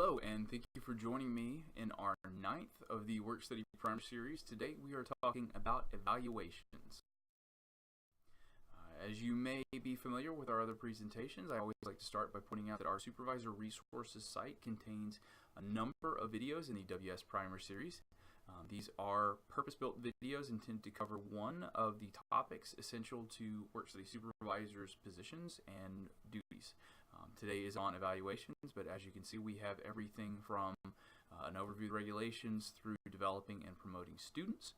Hello, and thank you for joining me in our 9th of the Work Study Primer series. Today we are talking about evaluations. As you may be familiar with our other presentations, I always like to start by pointing out that our Supervisor Resources site contains a number of videos in the WS Primer series. These are purpose-built videos intended to cover one of the topics essential to work study supervisors' positions and duties. Today is on evaluations, but as you can see, we have everything from an overview of the regulations through developing and promoting students.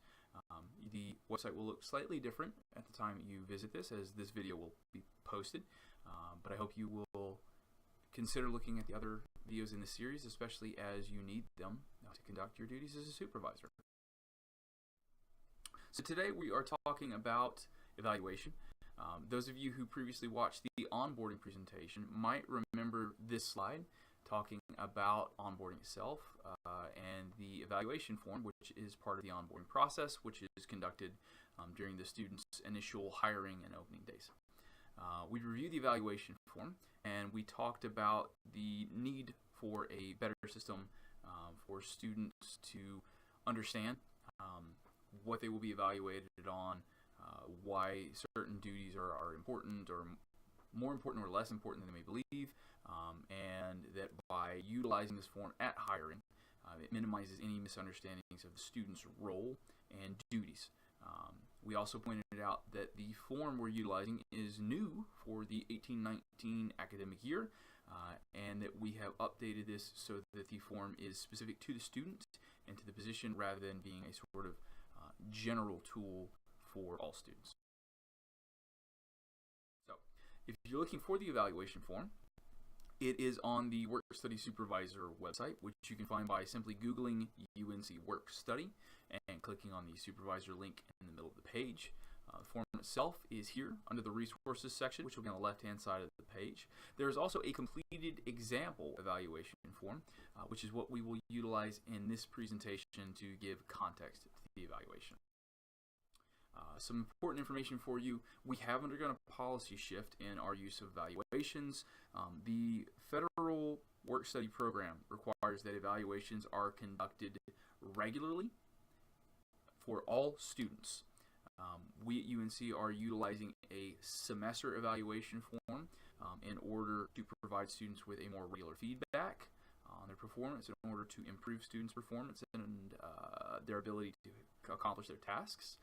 The website will look slightly different at the time you visit this, as this video will be posted, but I hope you will consider looking at the other videos in the series, especially as you need them to conduct your duties as a supervisor. So today we are talking about evaluation. Those of you who previously watched the onboarding presentation might remember this slide talking about onboarding itself and the evaluation form, which is part of the onboarding process, which is conducted during the student's initial hiring and opening days. We reviewed the evaluation form, and we talked about the need for a better system for students to understand what they will be evaluated on, why certain duties are important, or more important or less important than they may believe, and that by utilizing this form at hiring, it minimizes any misunderstandings of the student's role and duties. We also pointed out that the form we're utilizing is new for the 18-19 academic year, and that we have updated this so that the form is specific to the student and to the position rather than being a sort of general tool for all students. So, if you're looking for the evaluation form, it is on the Work Study Supervisor website, which you can find by simply Googling UNC Work Study and clicking on the supervisor link in the middle of the page. The form itself is here under the resources section, which will be on the left-hand side of the page. There is also a completed example evaluation form, which is what we will utilize in this presentation to give context to the evaluation. Some important information for you: we have undergone a policy shift in our use of evaluations. The federal work study program requires that evaluations are conducted regularly for all students. We at UNC are utilizing a semester evaluation form in order to provide students with a more regular feedback on their performance, in order to improve students' performance and their ability to accomplish their tasks.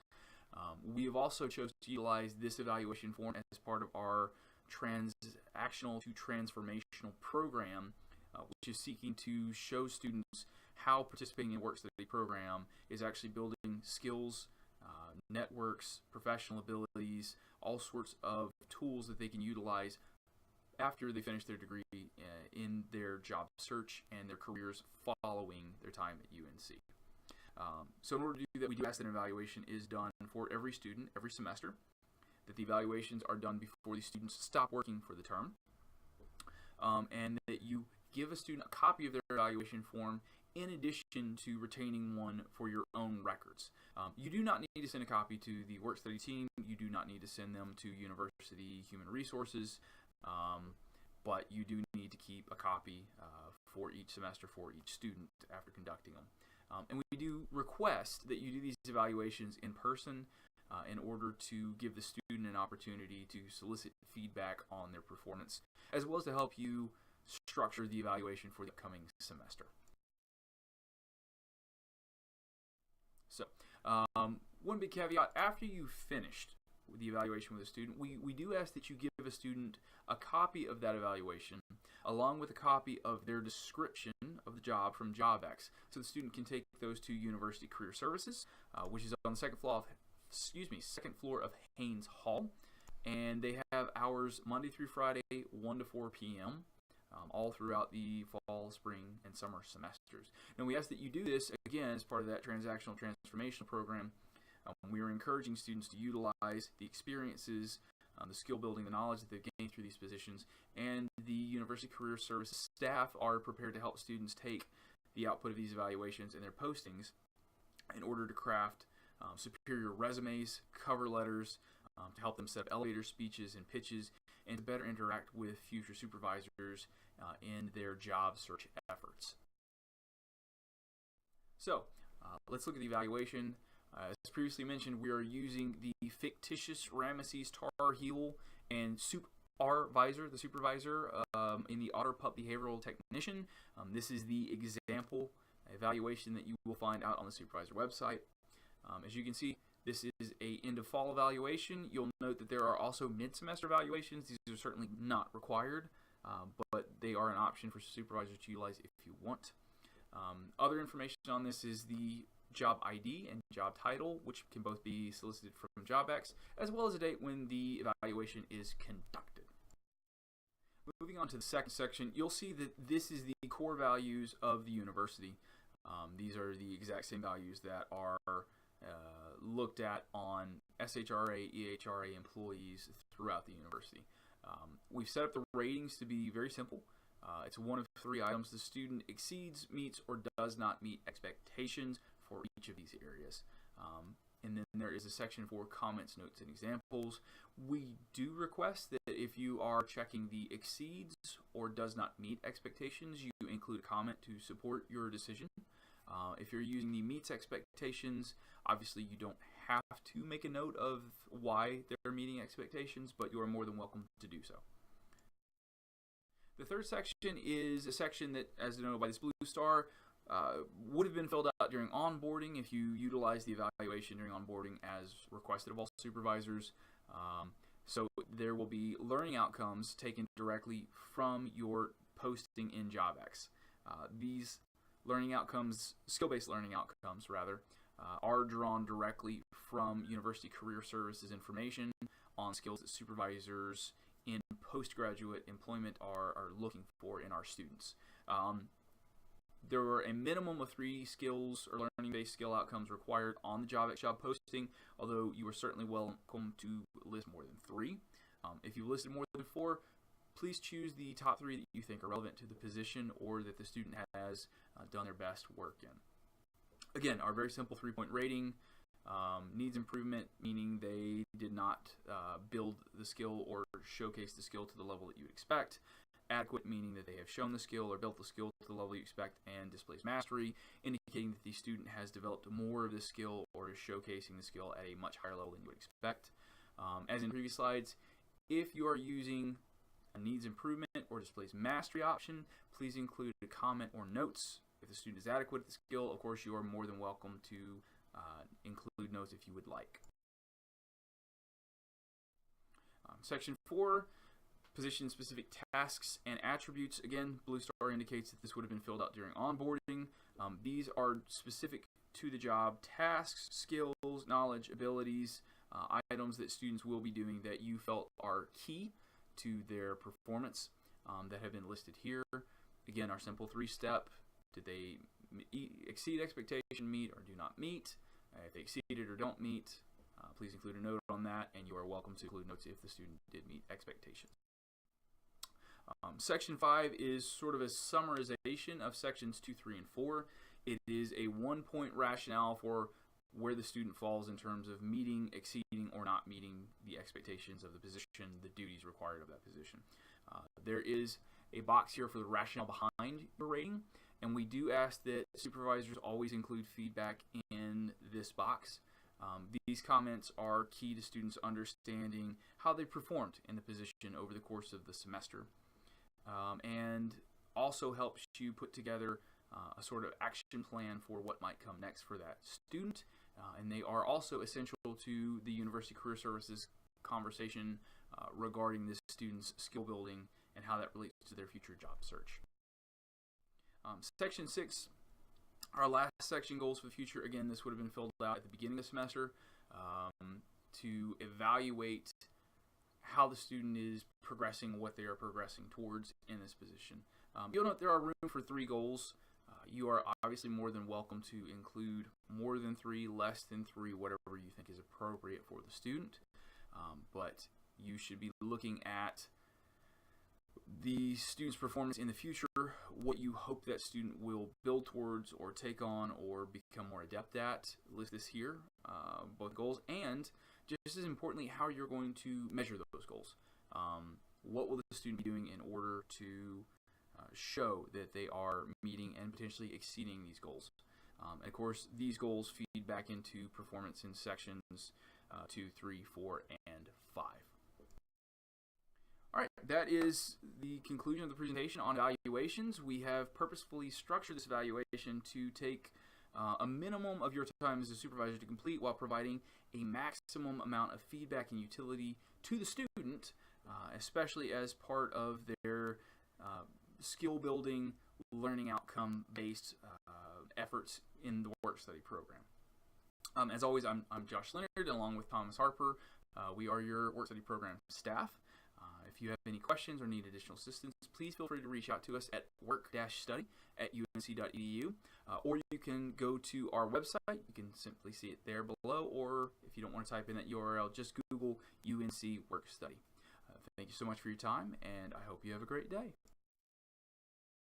We have also chosen to utilize this evaluation form as part of our transactional to transformational program, which is seeking to show students how participating in a work study program is actually building skills, networks, professional abilities, all sorts of tools that they can utilize after they finish their degree in their job search and their careers following their time at UNC. So in order to do that, we do ask that an evaluation is done for every student every semester, that the evaluations are done before the students stop working for the term, and that you give a student a copy of their evaluation form in addition to retaining one for your own records. You do not need to send a copy to the work study team. You do not need to send them to University Human Resources, but you do need to keep a copy for each semester for each student after conducting them. And we do request that you do these evaluations in person in order to give the student an opportunity to solicit feedback on their performance, as well as to help you structure the evaluation for the upcoming semester. So, one big caveat: after you've finished the evaluation with a student, we do ask that you give a student a copy of that evaluation along with a copy of their description of the job from JobX, so the student can take those to University Career Services, which is on the second floor of Haynes Hall, and they have hours Monday through Friday, 1 to 4 p.m. All throughout the fall, spring, and summer semesters. And we ask that you do this again as part of that transactional transformational program. We are encouraging students to utilize the experiences, the skill building, the knowledge that they've gained through these positions, and the University Career Services staff are prepared to help students take the output of these evaluations and their postings in order to craft superior resumes, cover letters, to help them set up elevator speeches and pitches, and to better interact with future supervisors in their job search efforts. So, let's look at the evaluation. As previously mentioned, we are using the fictitious Ramesses Tar Heel and supervisor, the supervisor in the Otter Pup Behavioral Technician. This is the example evaluation that you will find out on the supervisor website. As you can see, this is a end of fall evaluation. You'll note that there are also mid-semester evaluations. These are certainly not required, but they are an option for supervisors to utilize if you want. Other information on this is the job ID and job title, which can both be solicited from JobX, as well as a date when the evaluation is conducted. Moving on to the second section, you'll see that this is the core values of the university. These are the exact same values that are looked at on SHRA, EHRA employees throughout the university. We've set up the ratings to be very simple. It's one of 3 items. The student exceeds, meets, or does not meet expectations for each of these areas. And then there is a section for comments, notes, and examples. We do request that if you are checking the exceeds or does not meet expectations, you include a comment to support your decision. If you're using the meets expectations, obviously you don't have to make a note of why they're meeting expectations, but you are more than welcome to do so. The third section is a section that, as denoted by this blue star, would have been filled out during onboarding if you utilize the evaluation during onboarding as requested of all supervisors. So there will be learning outcomes taken directly from your posting in JobX. These learning outcomes, skill-based learning outcomes rather, are drawn directly from University Career Services information on skills that supervisors in postgraduate employment are looking for in our students. There were a minimum of 3 skills or learning-based skill outcomes required on the JobX job posting, although you are certainly welcome to list more than 3. If you've listed more than 4, please choose the top 3 that you think are relevant to the position or that the student has done their best work in. Again, our very simple 3-point rating. Needs improvement, meaning they did not build the skill or showcase the skill to the level that you would expect. Adequate, meaning that they have shown the skill or built the skill to the level you expect, and displays mastery, indicating that the student has developed more of the skill or is showcasing the skill at a much higher level than you would expect. As in previous slides, if you are using a needs improvement or displays mastery option, please include a comment or notes. If the student is adequate at the skill, of course, you are more than welcome to include notes if you would like. Section 4, position-specific tasks and attributes. Again, blue star indicates that this would have been filled out during onboarding. These are specific to the job: tasks, skills, knowledge, abilities, items that students will be doing that you felt are key to their performance that have been listed here. Again, our simple 3-step: did they exceed expectation, meet, or do not meet? If they exceeded or don't meet, please include a note on that, and you are welcome to include notes if the student did meet expectations. Section 5 is sort of a summarization of sections 2, 3, and 4. It is a 1-point rationale for where the student falls in terms of meeting, exceeding, or not meeting the expectations of the position, the duties required of that position. There is a box here for the rationale behind your rating, and we do ask that supervisors always include feedback in this box. These comments are key to students understanding how they performed in the position over the course of the semester, and also helps you put together a sort of action plan for what might come next for that student, and they are also essential to the University Career Services conversation regarding this student's skill building and how that relates to their future job search. Section 6, our last section, goals for the future. Again, this would have been filled out at the beginning of the semester to evaluate how the student is progressing, what they are progressing towards in this position. You'll note there are room for 3 goals. You are obviously more than welcome to include more than 3, less than 3, whatever you think is appropriate for the student. But you should be looking at the student's performance in the future, what you hope that student will build towards or take on or become more adept at. List this here, both goals, and just as importantly, how you're going to measure those goals. what will the student be doing in order to show that they are meeting and potentially exceeding these goals. And of course, these goals feed back into performance in sections 2, 3, 4, and 5. All right, that is the conclusion of the presentation on evaluations. We have purposefully structured this evaluation to take a minimum of your time as a supervisor to complete while providing a maximum amount of feedback and utility to the student, especially as part of their skill building, learning outcome based efforts in the work study program. As always, I'm Josh Leonard, along with Thomas Harper. We are your work study program staff. If you have any questions or need additional assistance, please feel free to reach out to us at work-study@unc.edu, or you can go to our website. You can simply see it there below, or if you don't want to type in that URL, just Google UNC Work Study. Thank you so much for your time, and I hope you have a great day.